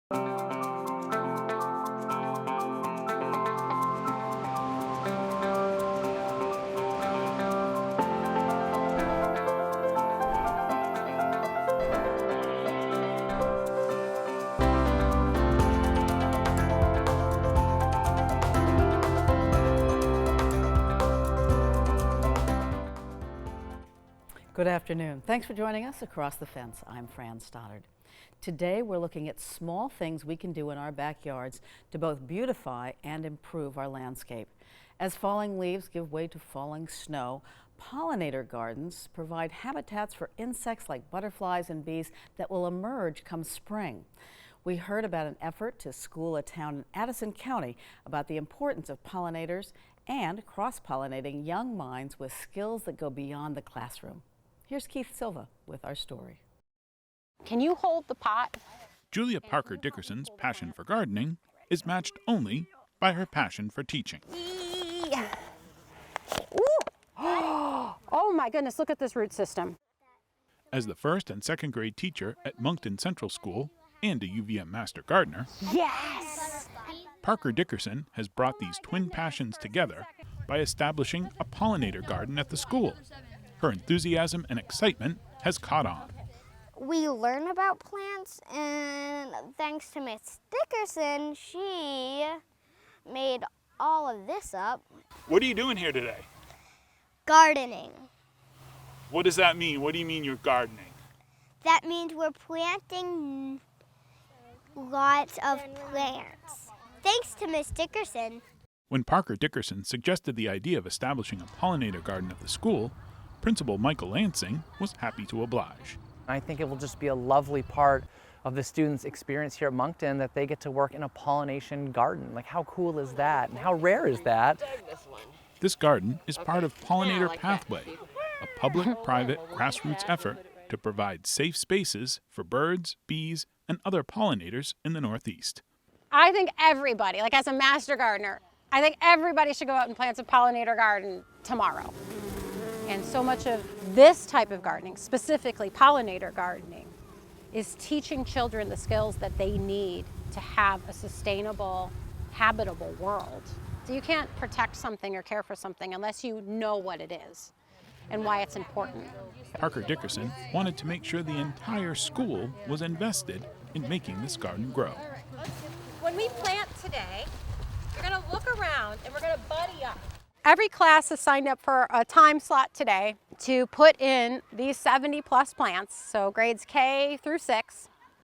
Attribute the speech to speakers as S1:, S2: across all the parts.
S1: Good afternoon. Thanks for joining us Across the Fence. I'm Fran Stoddard. Today we're looking at small things we can do in our backyards to both beautify and improve our landscape. As falling leaves give way to falling snow, pollinator gardens provide habitats for insects like butterflies and bees that will emerge come spring. We heard about an effort to school a town in Addison County about the importance of pollinators and cross-pollinating young minds with skills that go beyond the classroom. Here's Keith Silva with our story.
S2: Can you hold the pot?
S3: Julia Parker Dickerson's passion for gardening is matched only by her passion for teaching.
S2: Oh my goodness, look at this root system.
S3: As the first and second grade teacher at Moncton Central School and a UVM Master Gardener,
S2: Yes!
S3: Parker Dickerson has brought these twin passions together by establishing a pollinator garden at the school. Her enthusiasm and excitement has caught on.
S4: We learn about plants, and thanks to Miss Dickerson, she made all of this up.
S3: What are you doing here today?
S4: Gardening.
S3: What does that mean? What do you mean you're gardening?
S4: That means we're planting lots of plants. Thanks to Miss Dickerson.
S3: When Parker Dickerson suggested the idea of establishing a pollinator garden at the school, Principal Michael Lansing was happy to oblige.
S5: I think it will just be a lovely part of the students' experience here at Moncton that they get to work in a pollination garden. Like, how cool is that? And how rare is that?
S3: This garden is part of Pollinator Pathway, a public-private grassroots effort to provide safe spaces for birds, bees, and other pollinators in the Northeast.
S2: I think everybody, like as a master gardener, I think everybody should go out and plant a pollinator garden tomorrow. And so much of this type of gardening, specifically pollinator gardening, is teaching children the skills that they need to have a sustainable, habitable world. So you can't protect something or care for something unless you know what it is and why it's important.
S3: Parker Dickerson wanted to make sure the entire school was invested in making this garden grow.
S2: When we plant today, we're going to look around and we're going to buddy up. Every class has signed up for a time slot today to put in these 70 plus plants, so grades K through 6.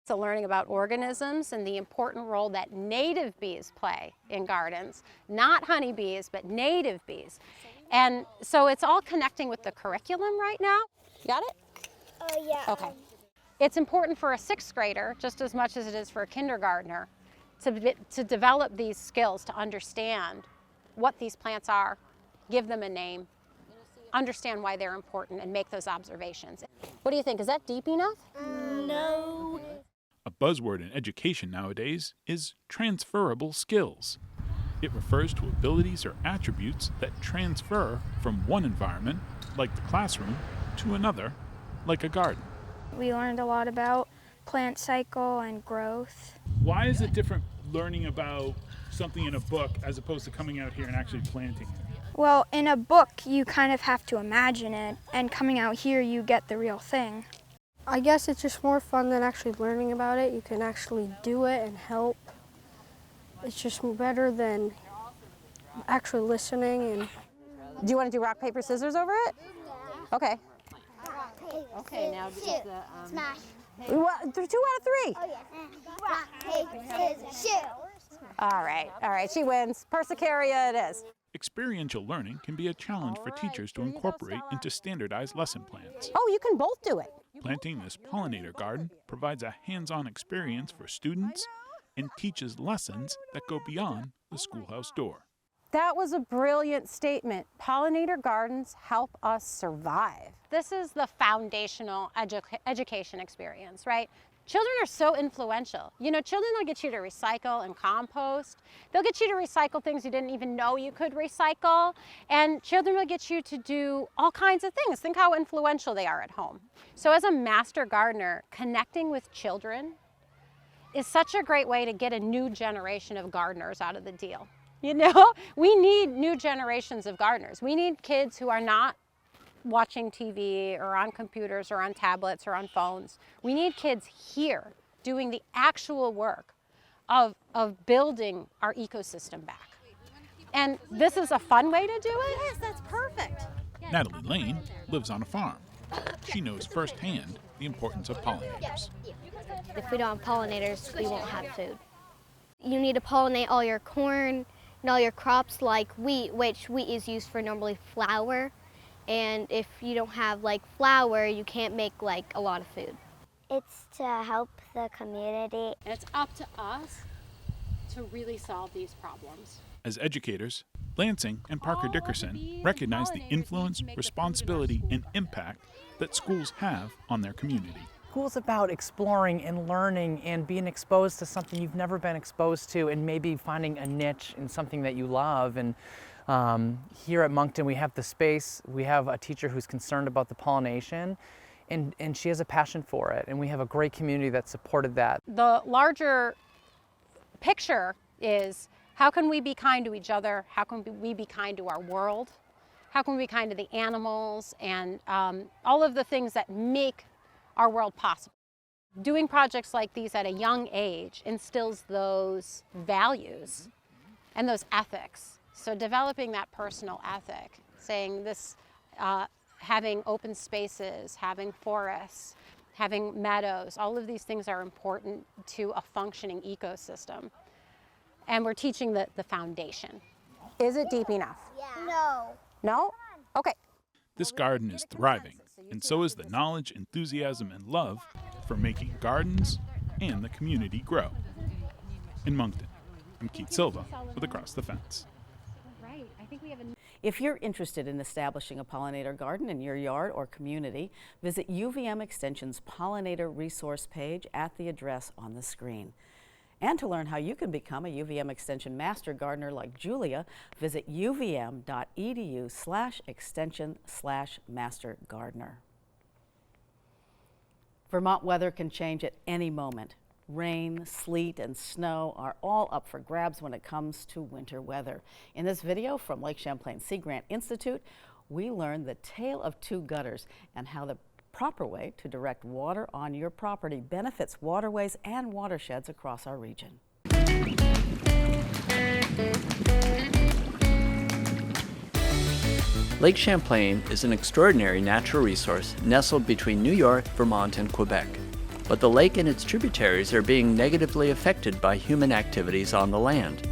S2: So learning about organisms and the important role that native bees play in gardens, not honeybees, but native bees. And so it's all connecting with the curriculum right now. You got it?
S4: Oh, yeah.
S2: Okay. It's important for a 6th grader, just as much as it is for a kindergartner, to develop these skills, to understand what these plants are, give them a name, understand why they're important, and make those observations. What do you think? Is that deep enough?
S4: No.
S3: A buzzword in education nowadays is transferable skills. It refers to abilities or attributes that transfer from one environment, like the classroom, to another, like a garden.
S6: We learned a lot about plant cycle and growth.
S3: Why is it different learning about something in a book as opposed to coming out here and actually planting it?
S6: Well, in a book, you kind of have to imagine it, and coming out here, you get the real thing.
S7: I guess it's just more fun than actually learning about it. You can actually do it and help. It's just better than actually listening. And
S2: Do you want to do rock, paper, scissors over it? Okay.
S4: Rock, paper,
S2: Okay, now
S4: scissors,
S2: does the,
S4: smash.
S2: What, 2 out of 3.
S4: Oh, yeah. Rock, paper, scissors, shoot.
S2: All right, she wins. Persicaria it is.
S3: Experiential learning can be a challenge for teachers to incorporate into standardized lesson plans.
S2: Oh, you can both do it.
S3: Planting this pollinator garden provides a hands-on experience for students and teaches lessons that go beyond the schoolhouse door.
S2: That was a brilliant statement. Pollinator gardens help us survive. This is the foundational education experience, right? Children are so influential. You know, children will get you to recycle and compost. They'll get you to recycle things you didn't even know you could recycle. And children will get you to do all kinds of things. Think how influential they are at home. So as a master gardener, connecting with children is such a great way to get a new generation of gardeners out of the deal. You know, we need new generations of gardeners. We need kids who are not watching TV or on computers or on tablets or on phones. We need kids here doing the actual work of building our ecosystem back. And this is a fun way to do it?
S1: Yes, that's perfect.
S3: Natalie Lane lives on a farm. She knows firsthand the importance of pollinators.
S4: If we don't have pollinators, we won't have food. You need to pollinate all your corn and all your crops like wheat, which wheat is used for normally flour. And if you don't have like flour, you can't make like a lot of food. It's to help the community.
S2: And it's up to us to really solve these problems.
S3: As educators, Lansing and Parker Dickerson recognize the influence, responsibility, and impact that schools have on their community.
S5: School's about exploring and learning and being exposed to something you've never been exposed to, and maybe finding a niche in something that you love. And here at Moncton, we have the space. We have a teacher who's concerned about the pollination, and she has a passion for it. And we have a great community that supported that.
S2: The larger picture is, how can we be kind to each other? How can we be kind to our world? How can we be kind to the animals and all of the things that make our world possible? Doing projects like these at a young age instills those values and those ethics. So developing that personal ethic, saying this, having open spaces, having forests, having meadows, all of these things are important to a functioning ecosystem. And we're teaching the foundation. Is it deep enough?
S4: Yeah. No.
S2: No? Okay.
S3: This garden is thriving, and so is the knowledge, enthusiasm, and love for making gardens and the community grow. In Moncton, I'm Keith Silva with Across the Fence.
S1: If you're interested in establishing a pollinator garden in your yard or community, visit UVM Extension's Pollinator resource page at the address on the screen. And to learn how you can become a UVM Extension Master Gardener like Julia, visit uvm.edu/extension/Master Gardener. Vermont weather can change at any moment. Rain, sleet, and snow are all up for grabs when it comes to winter weather. In this video from Lake Champlain Sea Grant Institute, we learned the tale of two gutters and how the proper way to direct water on your property benefits waterways and watersheds across our region.
S8: Lake Champlain is an extraordinary natural resource nestled between New York, Vermont, and Quebec. But the lake and its tributaries are being negatively affected by human activities on the land.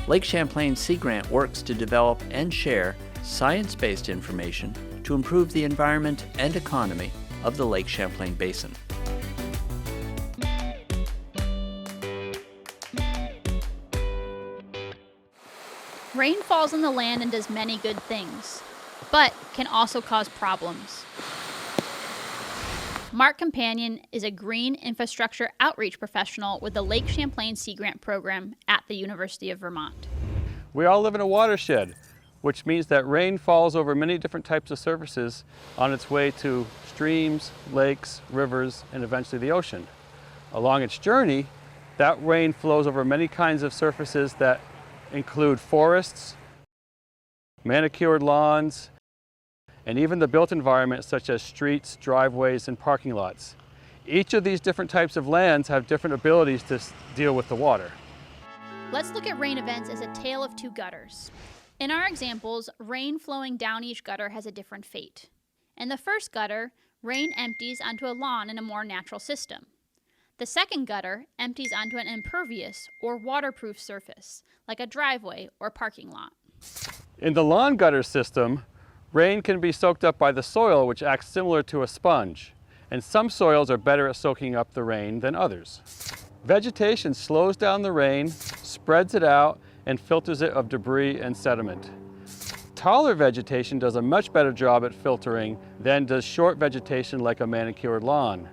S8: Lake Champlain Sea Grant works to develop and share science-based information to improve the environment and economy of the Lake Champlain Basin.
S9: Rain falls on the land and does many good things, but can also cause problems. Mark Companion is a green infrastructure outreach professional with the Lake Champlain Sea Grant program at the University of Vermont.
S10: We all live in a watershed, which means that rain falls over many different types of surfaces on its way to streams, lakes, rivers, and eventually the ocean. Along its journey, that rain flows over many kinds of surfaces that include forests, manicured lawns, and even the built environment such as streets, driveways, and parking lots. Each of these different types of lands have different abilities to deal with the water.
S9: Let's look at rain events as a tale of two gutters. In our examples, rain flowing down each gutter has a different fate. In the first gutter, rain empties onto a lawn in a more natural system. The second gutter empties onto an impervious or waterproof surface, like a driveway or parking lot.
S10: In the lawn gutter system, rain can be soaked up by the soil, which acts similar to a sponge, and some soils are better at soaking up the rain than others. Vegetation slows down the rain, spreads it out, and filters it of debris and sediment. Taller vegetation does a much better job at filtering than does short vegetation like a manicured lawn.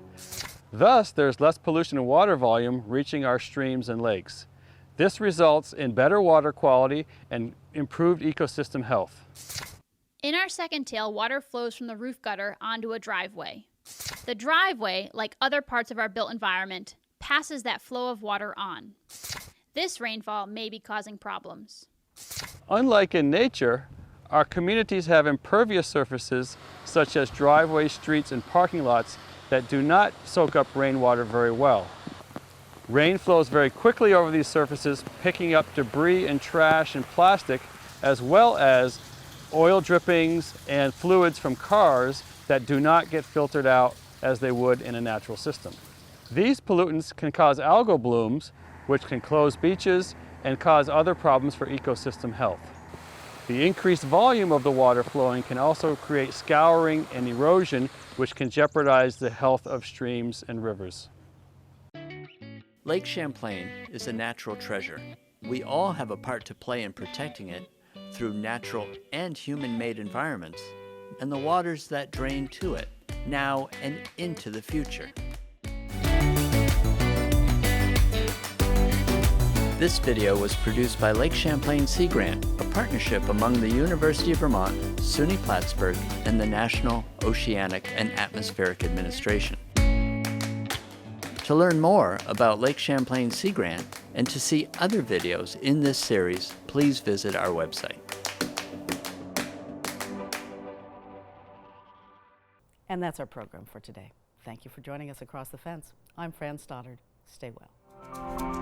S10: Thus, there's less pollution and water volume reaching our streams and lakes. This results in better water quality and improved ecosystem health.
S9: In our second tale, water flows from the roof gutter onto a driveway. The driveway, like other parts of our built environment, passes that flow of water on. This rainfall may be causing problems.
S10: Unlike in nature, our communities have impervious surfaces such as driveways, streets, and parking lots that do not soak up rainwater very well. Rain flows very quickly over these surfaces, picking up debris and trash and plastic, as well as oil drippings and fluids from cars that do not get filtered out as they would in a natural system. These pollutants can cause algal blooms, which can close beaches and cause other problems for ecosystem health. The increased volume of the water flowing can also create scouring and erosion, which can jeopardize the health of streams and rivers.
S8: Lake Champlain is a natural treasure. We all have a part to play in protecting it through natural and human-made environments and the waters that drain to it, now and into the future. This video was produced by Lake Champlain Sea Grant, a partnership among the University of Vermont, SUNY Plattsburgh, and the National Oceanic and Atmospheric Administration. To learn more about Lake Champlain Sea Grant and to see other videos in this series, please visit our website.
S1: And that's our program for today. Thank you for joining us across the fence. I'm Fran Stoddard. Stay well.